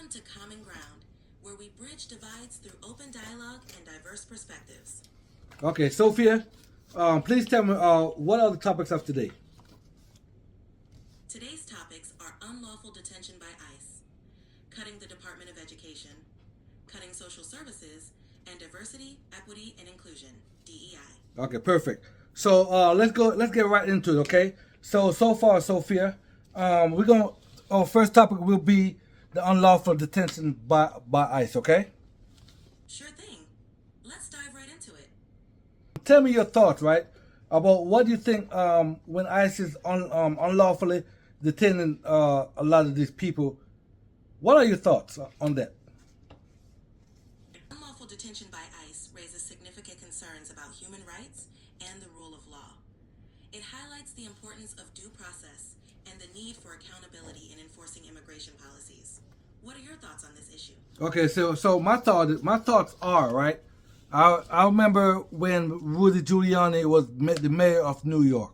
Welcome to Common Ground, where we bridge divides through open dialogue and diverse perspectives. Okay, Sophia, please tell me what are the topics of today? Today's topics are unlawful detention by ICE, cutting the Department of Education, cutting social services, and diversity, equity, and inclusion, DEI. Okay, perfect. So let's get right into it. Okay. So far, Sophia, we're gonna our first topic will be the unlawful detention by ICE. Okay. Sure thing. Let's dive right into it. Tell me your thoughts, right, about what you think when ICE is unlawfully detaining a lot of these people. What are your thoughts on that? Unlawful detention by ICE raises significant concerns about human rights and the rule of law. It highlights the importance of due process and the need for accountability in enforcing immigration policies. What are your thoughts on this issue? Okay, so my thoughts are right. I remember when Rudy Giuliani was the mayor of New York,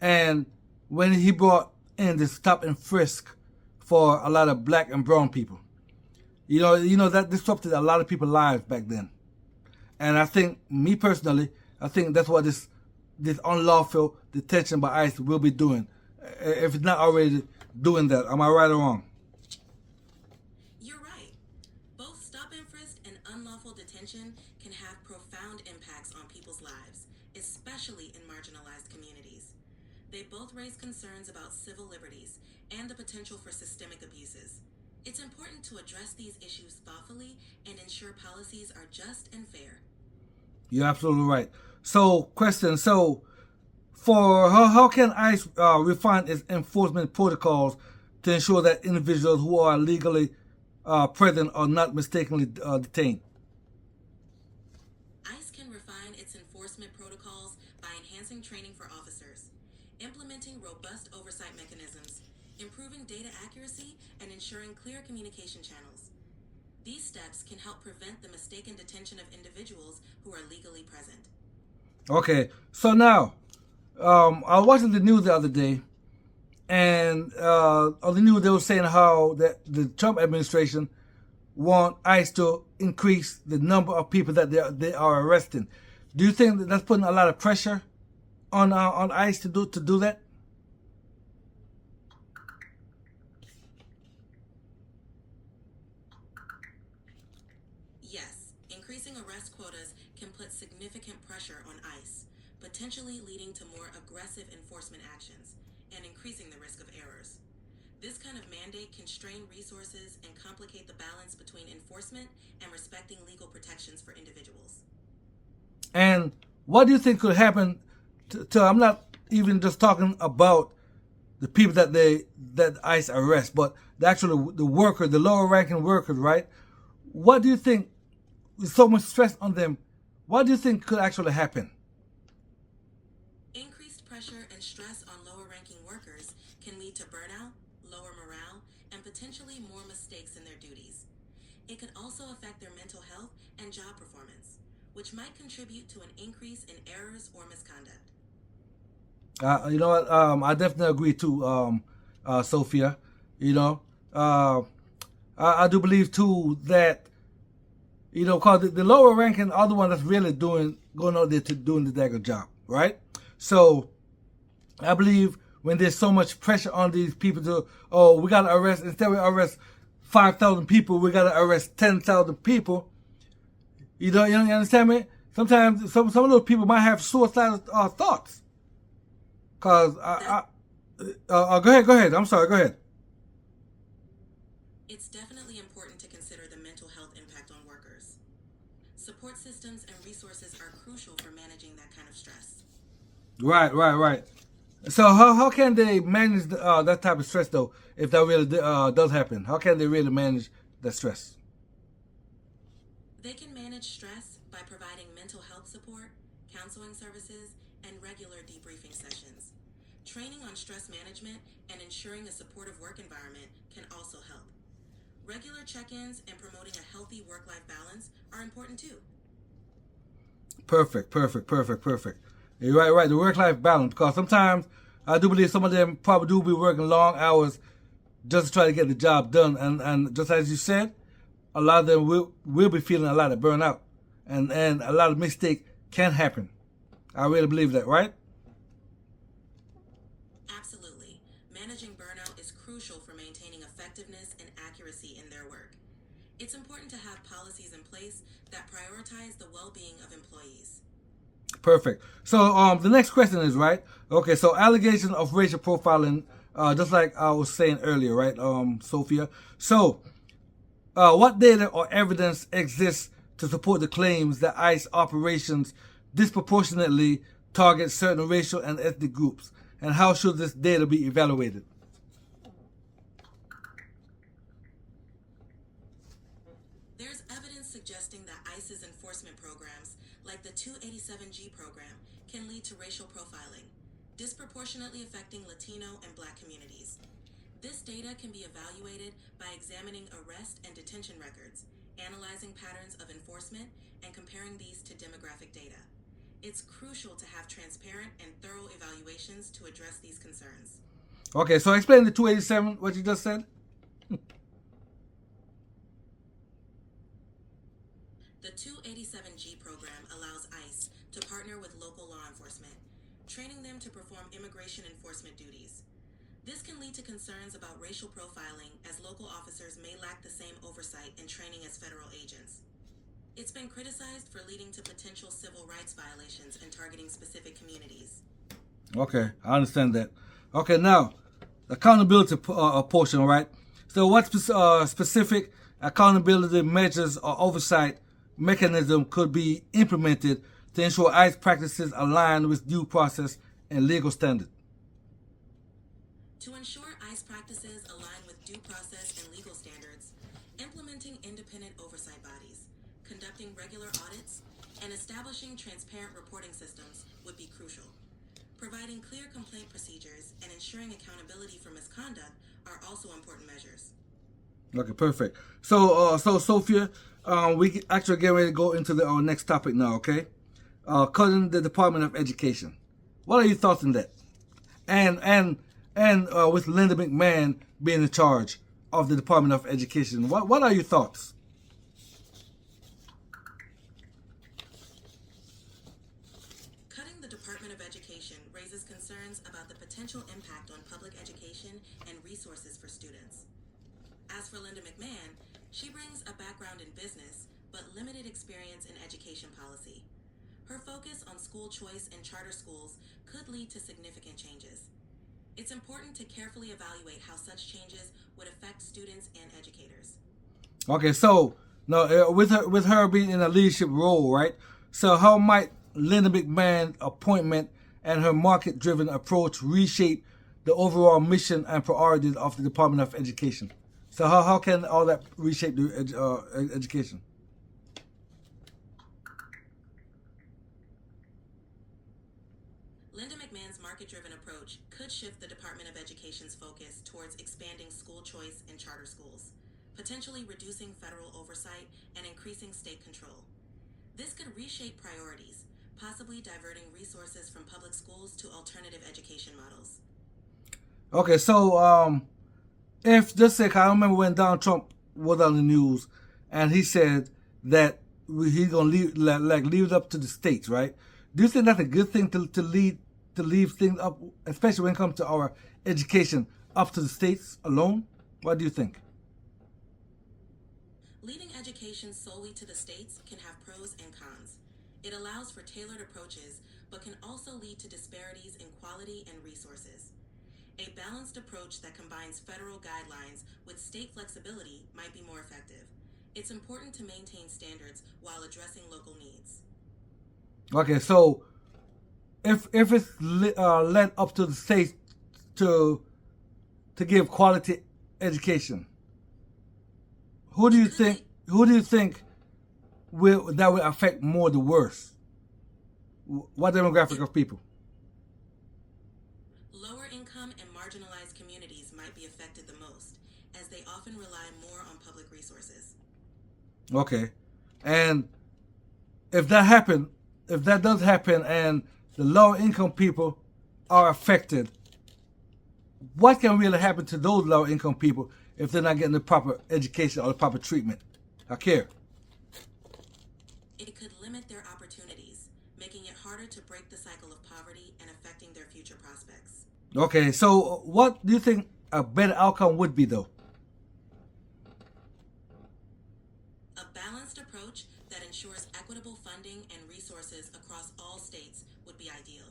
and when he brought in the stop and frisk for a lot of black and brown people. You know that disrupted a lot of people's lives back then. And I think, me personally, I think that's what this unlawful detention by ICE will be doing, if it's not already doing that. Am I right or wrong? You're right. Both stop and frisk and unlawful detention can have profound impacts on people's lives, especially in marginalized communities. They both raise concerns about civil liberties and the potential for systemic abuses. It's important to address these issues thoughtfully and ensure policies are just and fair. You're absolutely right. So, question. So, for how can ICE refine its enforcement protocols to ensure that individuals who are legally present are not mistakenly detained? ICE can refine its enforcement protocols by enhancing training for officers, implementing robust oversight mechanisms, improving data accuracy, and ensuring clear communication channels. These steps can help prevent the mistaken detention of individuals who are legally present. Okay, so now, I was watching the news the other day, and on the news they were saying how the Trump administration want ICE to increase the number of people that they are arresting. Do you think that that's putting a lot of pressure on ICE to do that? Yes, increasing arrest quotas can put significant pressure on ICE, potentially leading to more aggressive enforcement actions and increasing the risk of errors. This kind of mandate can strain resources and complicate the balance between enforcement and respecting legal protections for individuals. And what do you think could happen to I'm not even just talking about the people that ICE arrest, but the workers, the lower ranking workers, right? What do you think, with so much stress on them, what do you think could actually happen? Increased pressure and stress on lower-ranking workers can lead to burnout, lower morale, and potentially more mistakes in their duties. It could also affect their mental health and job performance, which might contribute to an increase in errors or misconduct. You know what? I definitely agree too, Sophia. You know, I do believe too that, because the lower ranking are the one that's really going out there to doing the dagger job, right? So I believe when there's so much pressure on these people we got to arrest, instead we arrest 5,000 people, we got to arrest 10,000 people. You understand me? Sometimes some of those people might have suicidal thoughts. Cause go ahead. I'm sorry. Go ahead. It's definitely important to consider the mental health impact on workers. Support systems and resources are crucial for managing that kind of stress. Right. So how can they manage that type of stress though? If that really does happen, how can they really manage that stress? They can manage stress by providing mental health support, counseling services, and regular debriefing sessions. Training on stress management and ensuring a supportive work environment can also help. Regular check-ins and promoting a healthy work-life balance are important too. Perfect. You're right. The work-life balance, because sometimes I do believe some of them probably do be working long hours just to try to get the job done. And just as you said, a lot of them will be feeling a lot of burnout, and a lot of mistake can happen. I really believe that, right? Absolutely. Managing burnout is crucial for maintaining effectiveness and accuracy in their work. It's important to have policies in place that prioritize the well-being of employees. Perfect. So the next question is, right? Okay, so allegation of racial profiling, just like I was saying earlier, right, Sophia? So what data or evidence exists to support the claims that ICE operations disproportionately target certain racial and ethnic groups? And how should this data be evaluated? There's evidence suggesting that ICE's enforcement programs, like the 287G program, can lead to racial profiling, disproportionately affecting Latino and Black communities. This data can be evaluated by examining arrest and detention records, analyzing patterns of enforcement, and comparing these to demographic data. It's crucial to have transparent and thorough evaluations to address these concerns. Okay, so explain the 287, what you just said. The 287G program allows ICE to partner with local law enforcement, training them to perform immigration enforcement duties. This can lead to concerns about racial profiling, as local officers may lack the same oversight and training as federal agents. It's been criticized for leading to potential civil rights violations and targeting specific communities. Okay, I understand that. Okay, now, accountability portion, right? So what specific accountability measures or oversight mechanism could be implemented to ensure ICE practices align with due process and legal standard? To ensure ICE practices align with due process and legal standards, implementing independent oversight bodies, conducting regular audits, and establishing transparent reporting systems would be crucial. Providing clear complaint procedures and ensuring accountability for misconduct are also important measures. Okay, perfect. So, Sophia, we actually get ready to go into our next topic now, okay? Cutting the Department of Education. What are your thoughts on that? And with Linda McMahon being in charge of the Department of Education, what are your thoughts? Cutting the Department of Education raises concerns about the potential impact on public education and resources for students. As for Linda McMahon, she brings a background in business, but limited experience in education policy. Her focus on school choice and charter schools could lead to significant changes. It's important to carefully evaluate how such changes would affect students and educators. Okay, so now with her being in a leadership role, right? So how might Linda McMahon's appointment and her market-driven approach reshape the overall mission and priorities of the Department of Education? So how can all that reshape the education? Linda McMahon's market-driven approach could shift the Department of Education's focus towards expanding school choice and charter schools, potentially reducing federal oversight and increasing state control. This could reshape priorities, possibly diverting resources from public schools to alternative education models. Okay, so if just say, I remember when Donald Trump was on the news and he said that he's gonna leave it up to the states, right? Do you think that's a good thing to leave things up, especially when it comes to our education, up to the states alone? What do you think? Leaving education solely to the states can have pros and cons. It allows for tailored approaches, but can also lead to disparities in quality and resources. A balanced approach that combines federal guidelines with state flexibility might be more effective. It's important to maintain standards while addressing local needs. Okay, so if it's led up to the states to give quality education, who do you think that will affect more the worst? What demographic of people? Lower income and marginalized communities might be affected the most, as they often rely more on public resources. Okay, and if that does happen, and the lower income people are affected, what can really happen to those lower income people if they're not getting the proper education or the proper treatment or care? It could limit their opportunities, making it harder to break the cycle of poverty and affecting their future prospects. Okay, so what do you think a better outcome would be, though? A balanced approach that ensures equitable funding and resources across all states would be ideal,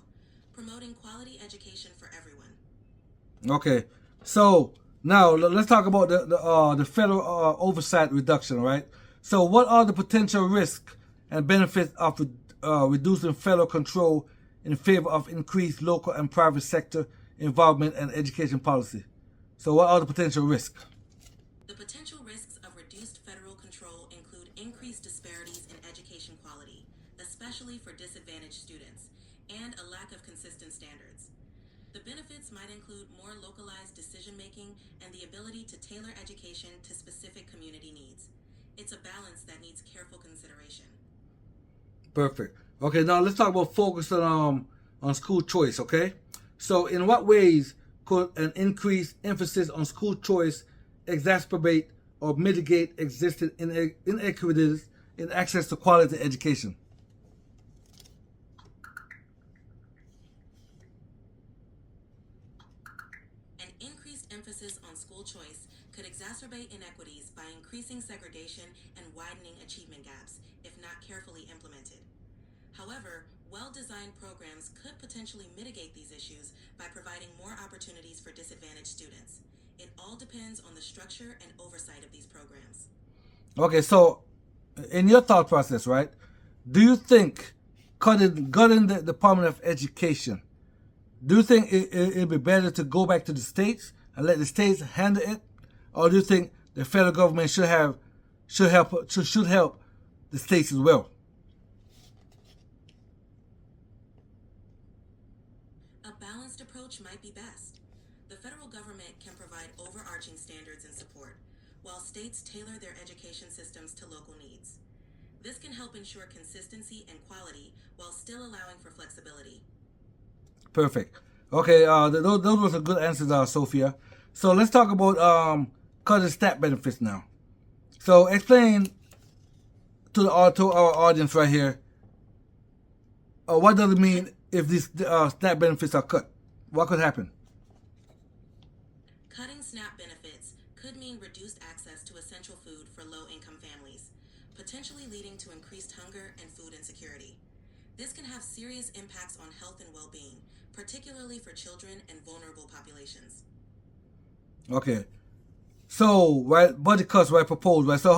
promoting quality education for everyone. Okay, so now let's talk about the federal oversight reduction, right? So, what are the potential risks and benefits of reducing federal control in favor of increased local and private sector involvement and education policy? So, what are the potential risks? The potential risks of reduced federal control include increased disparities in education quality, especially for disadvantaged students, and a lack of consistent standards. The benefits might include more localized decision-making and the ability to tailor education to specific community needs. It's a balance that needs careful consideration. Perfect. Okay, now let's talk about focusing on school choice. Okay, so in what ways could an increased emphasis on school choice exacerbate or mitigate existing inequities in access to quality education? An increased emphasis on school choice could exacerbate inequities by increasing segregation and widening achievement gaps if not carefully implemented. However, well-designed programs could potentially mitigate these issues by providing more opportunities for disadvantaged students. It all depends on the structure and oversight of these programs. Okay, so in your thought process, right? Do you think gutting the Department of Education? Do you think it'd be better to go back to the states and let the states handle it, or do you think the federal government should help the states as well? A balanced approach might be best. The federal government can provide overarching standards and support, while states tailor their education systems to local needs. This can help ensure consistency and quality while still allowing for flexibility. Perfect. Okay, those were some good answers, Sophia. So let's talk about cutting SNAP benefits now. So explain to our audience right here, what does it mean if these SNAP benefits are cut? What could happen? Cutting SNAP benefits could mean reduced access to essential food for low-income families, potentially leading to increased hunger and food insecurity. This can have serious impacts on health and well-being, particularly for children and vulnerable populations. Okay, so right, budget cuts proposed, right? So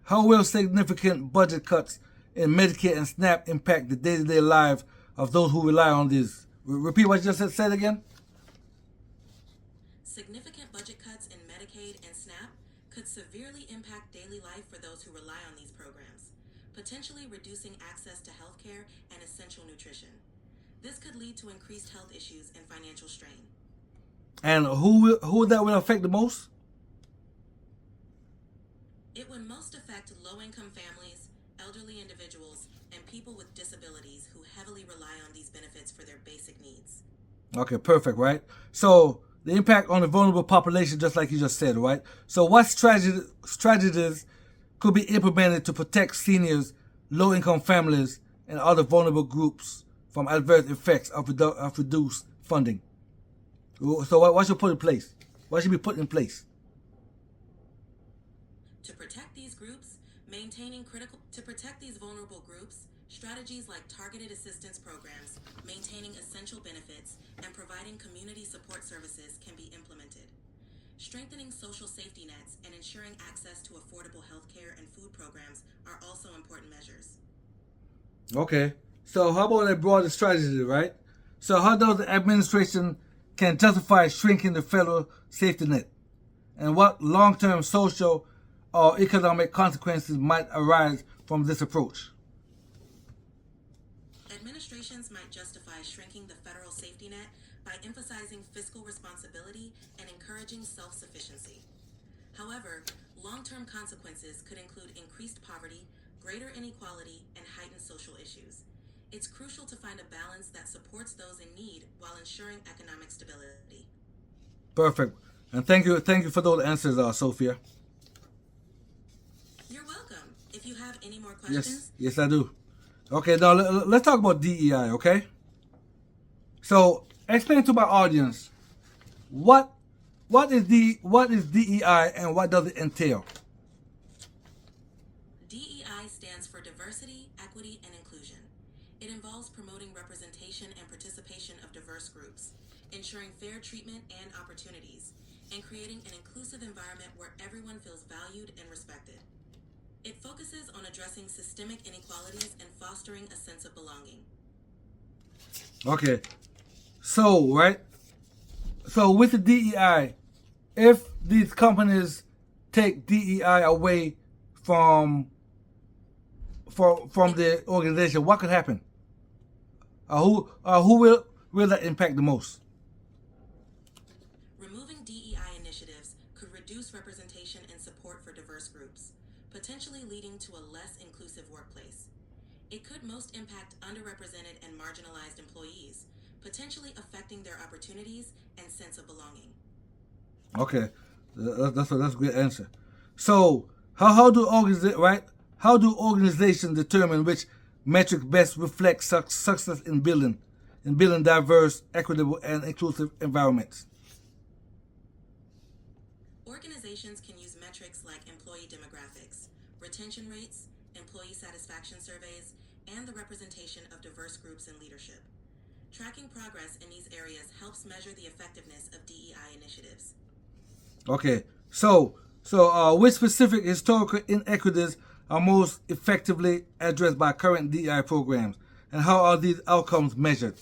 how will significant budget cuts in Medicaid and SNAP impact the day-to-day lives of those who rely on these? Repeat what you just said again. Significant budget cuts in Medicaid and SNAP could severely impact daily life for those who rely on these programs, potentially reducing access to healthcare and essential nutrition. This could lead to increased health issues and financial strain. And who that will affect the most? It would most affect low-income families, elderly individuals, and people with disabilities who heavily rely on these benefits for their basic needs. Okay, perfect, right? So the impact on the vulnerable population, just like you just said, right? So what strategies could be implemented to protect seniors, low-income families, and other vulnerable groups from adverse effects of reduced funding? So what should put in place? What should be put in place? To protect these vulnerable groups, strategies like targeted assistance programs, maintaining essential benefits, and providing community support services can be implemented. Strengthening social safety nets and ensuring access to affordable healthcare and food programs are also important measures. Okay, so how about a broader strategy, right? So how does the administration can justify shrinking the federal safety net? And what long-term social or economic consequences might arise from this approach? Administrations might justify shrinking the federal safety net by emphasizing fiscal responsibility and encouraging self-sufficiency. However, long-term consequences could include increased poverty, greater inequality, and heightened social issues. It's crucial to find a balance that supports those in need while ensuring economic stability. Perfect. And thank you for those answers, Sophia. You're welcome. If you have any more Yes, questions, yes, I do. Okay, now let's talk about DEI. Okay. So explain to my audience what is DEI and what does it entail? DEI stands for Diversity, Equity, and Inclusion. It involves promoting representation and participation of diverse groups, ensuring fair treatment and opportunities, and creating an inclusive environment where everyone feels valued and respected. It focuses on addressing systemic inequalities and fostering a sense of belonging. Okay. So, right? So with the DEI, if these companies take DEI away from the organization, what could happen? Who will that impact the most? Removing DEI initiatives could reduce representation and support for diverse groups, potentially leading to a less inclusive workplace. It could most impact underrepresented and marginalized employees, potentially affecting their opportunities and sense of belonging. Okay, that's a great answer. So how do organizations determine which metric best reflects success in building diverse, equitable, and inclusive environments? Organizations can use metrics like employee demographics, retention rates, employee satisfaction surveys, and the representation of diverse groups in leadership. Tracking progress in these areas helps measure the effectiveness of DEI initiatives. Okay, so which specific historical inequities are most effectively addressed by current DEI programs, and how are these outcomes measured?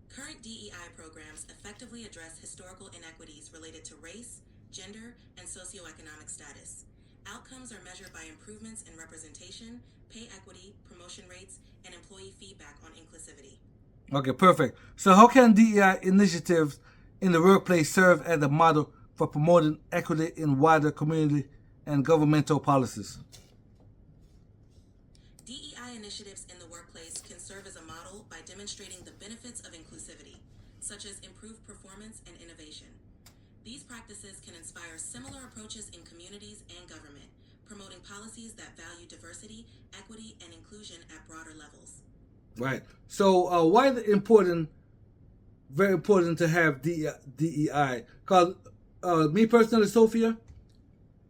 Current DEI programs effectively address historical inequities related to race, gender, and socioeconomic status. Outcomes are measured by improvements in representation, pay equity, promotion rates, and employee feedback on inclusivity. Okay, perfect. So how can DEI initiatives in the workplace serve as a model for promoting equity in wider community and governmental policies? DEI initiatives in the workplace can serve as a model by demonstrating the benefits of inclusivity, such as improved performance and innovation. These practices can inspire similar approaches in communities and government, promoting policies that value diversity, equity, and inclusion at broader levels. Right. So why is it very important to have DEI? Because me personally, Sophia,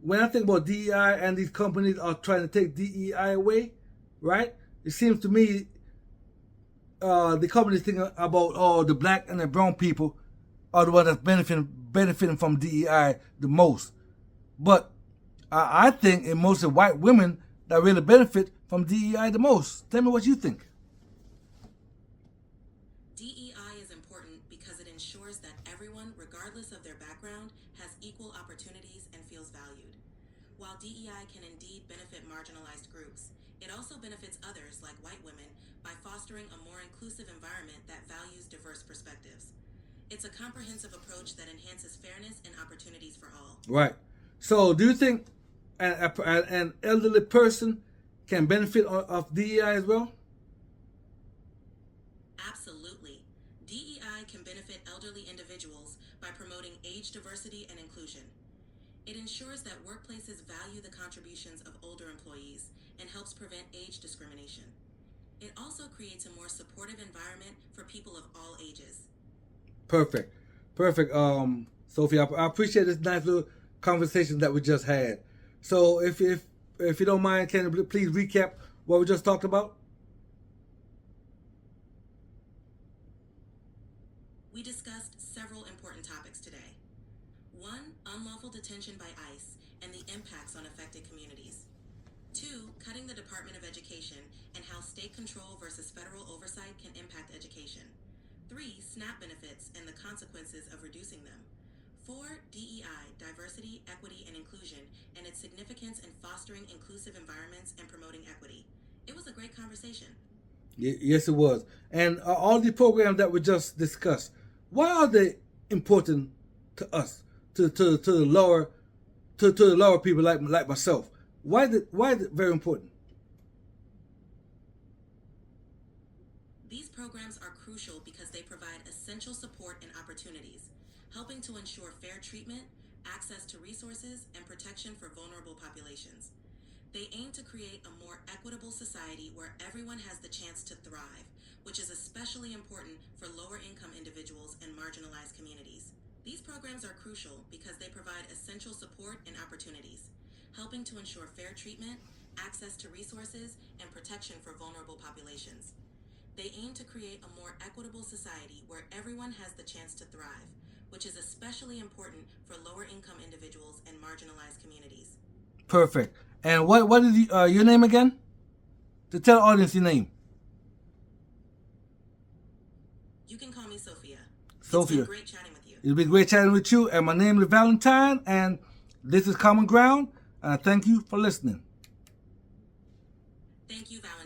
when I think about DEI and these companies are trying to take DEI away, right? It seems to me the companies thinking about the black and the brown people are the ones that's benefiting from DEI the most. But I think it's mostly white women that really benefit from DEI the most. Tell me what you think. DEI is important because it ensures that everyone, regardless of their background, has equal opportunities and feels valued. While DEI can indeed benefit marginalized groups, it also benefits others, like white women, by fostering a more inclusive environment that values diverse perspectives. It's a comprehensive approach that enhances fairness and opportunities for all. Right. So do you think an elderly person can benefit of DEI as well? Absolutely. DEI can benefit elderly individuals by promoting age diversity and inclusion. It ensures that workplaces value the contributions of older employees and helps prevent age discrimination. It also creates a more supportive environment for people of all ages. Perfect. Sophie, I appreciate this nice little conversation that we just had. So if you don't mind, can you please recap what we just talked about? We discussed several important topics today. 1. Unlawful detention by ICE and the impacts on affected communities. 2. Cutting the Department of Education and how state control versus federal oversight can impact education. 3. SNAP benefits and the consequences of reducing them. 4. DEI, diversity, equity, and inclusion, and its significance in fostering inclusive environments and promoting equity. It was a great conversation. Yes, it was. And all the programs that we just discussed, why are they important to us, to the lower people like myself? Why is it very important? These programs are crucial because they provide essential support and opportunities, helping to ensure fair treatment, access to resources, and protection for vulnerable populations. They aim to create a more equitable society where everyone has the chance to thrive, which is especially important for lower-income individuals and marginalized communities. These programs are crucial because they provide essential support and opportunities, helping to ensure fair treatment, access to resources, and protection for vulnerable populations. They aim to create a more equitable society where everyone has the chance to thrive, which is especially important for lower-income individuals and marginalized communities. Perfect. And what is your name again? To tell the audience your name. You can call me Sophia. Sophia. It's been great chatting with you. It's been great chatting with you. And my name is Valentine. And this is Common Ground. And I thank you for listening. Thank you, Valentine.